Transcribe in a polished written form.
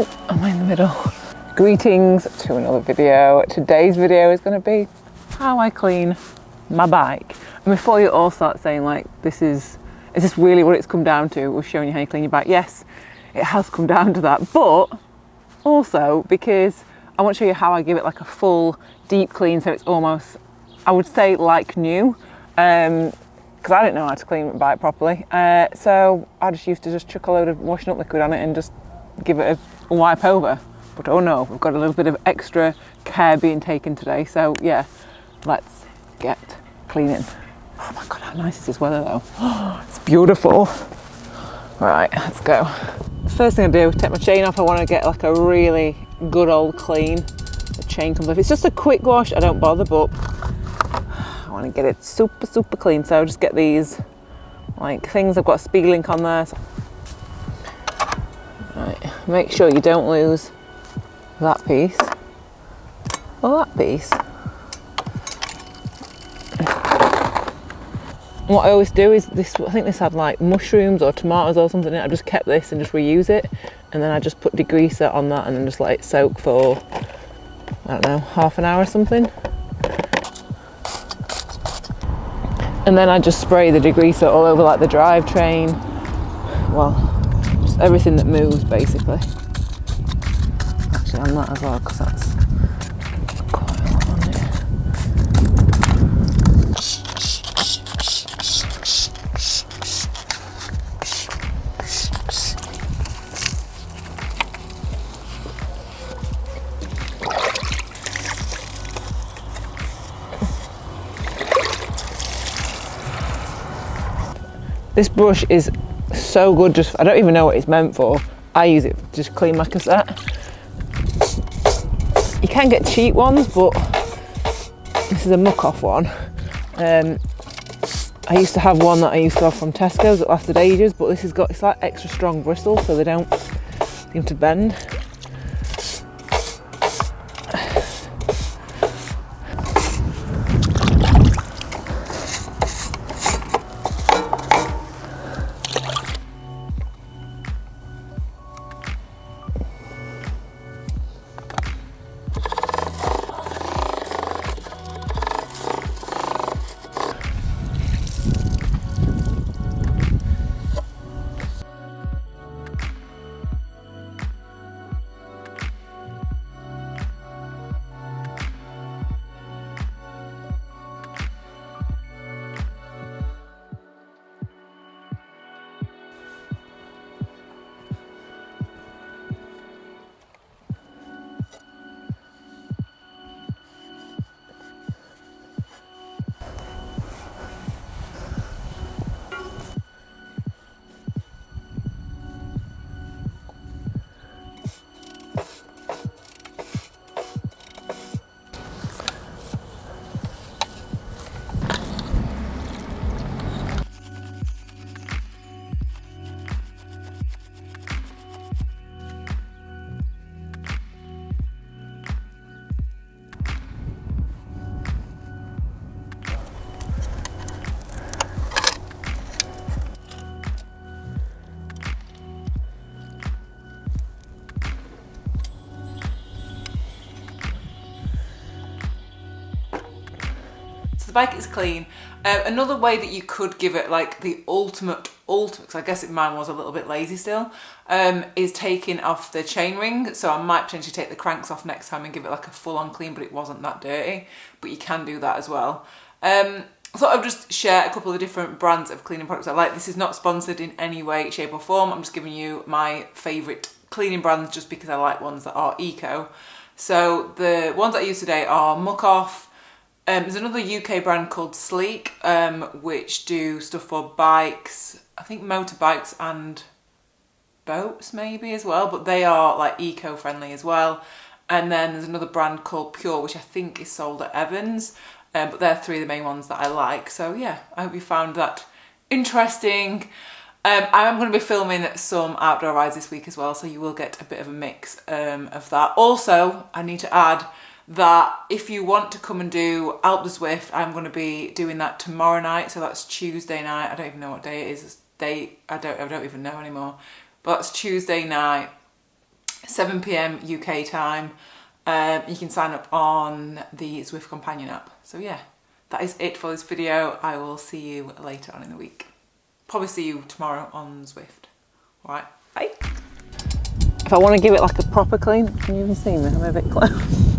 Oh, am I in the middle? Greetings to another video. Today's video is going to be how I clean my bike. And before you all start saying like, is this really what it's come down to? We're showing you how you clean your bike. Yes, it has come down to that, but also because I want to show you how I give it like a full deep clean, so it's almost, I would say, like new, because I didn't know how to clean my bike properly. So I just used to just chuck a load of washing up liquid on it and just give it a wipe over. But oh no, we've got a little bit of extra care being taken today. So yeah, let's get cleaning. Oh my God, how nice is this weather though? Oh, it's beautiful. Right, let's go. First thing I do, take my chain off. I want to get like a really good old clean. The chain comes off. It's just a quick wash, I don't bother, but I want to get it super, super clean. So just get these like things. I've got a speed link on there. So, right, make sure you don't lose that piece or that piece. And what I always do is this, I think this had like mushrooms or tomatoes or something in it. I just kept this and just reuse it, and then I just put degreaser on that and then just let it soak for, I don't know, half an hour or something. And then I just spray the degreaser all over like the drivetrain, well, just everything that moves basically. Actually on that as well, because that's quite a lot on it. This brush is so good, just, I don't even know what it's meant for. I use it to just clean my cassette. You can get cheap ones, but this is a muck off one. I used to have one that I used to have from Tesco's that lasted ages, but this has got, it's like extra strong bristles so they don't seem to bend. The bike is clean. Another way that you could give it like the ultimate, because I guess mine was a little bit lazy still, is taking off the chain ring. So I might potentially take the cranks off next time and give it like a full on clean, but it wasn't that dirty. But you can do that as well. I thought I'd just share a couple of different brands of cleaning products I like. This is not sponsored in any way, shape or form. I'm just giving you my favourite cleaning brands just because I like ones that are eco. So the ones I use today are Muck Off. There's another UK brand called Sleek, which do stuff for bikes, I think motorbikes and boats maybe as well, but they are like eco-friendly as well. And then there's another brand called Pure, which I think is sold at Evans, but they're three of the main ones that I like. So yeah, I hope you found that interesting. I am going to be filming some outdoor rides this week as well, so you will get a bit of a mix of that. Also, I need to add that if you want to come and do Alp the Zwift, I'm going to be doing that tomorrow night. So that's Tuesday night. I don't even know what day it is. I don't even know anymore. But it's Tuesday night. 7 p.m. UK time. You can sign up on the Zwift Companion app. So yeah, that is it for this video. I will see you later on in the week. Probably see you tomorrow on Zwift. Alright, bye. If I want to give it like a proper clean, can you even see me? I'm a bit close.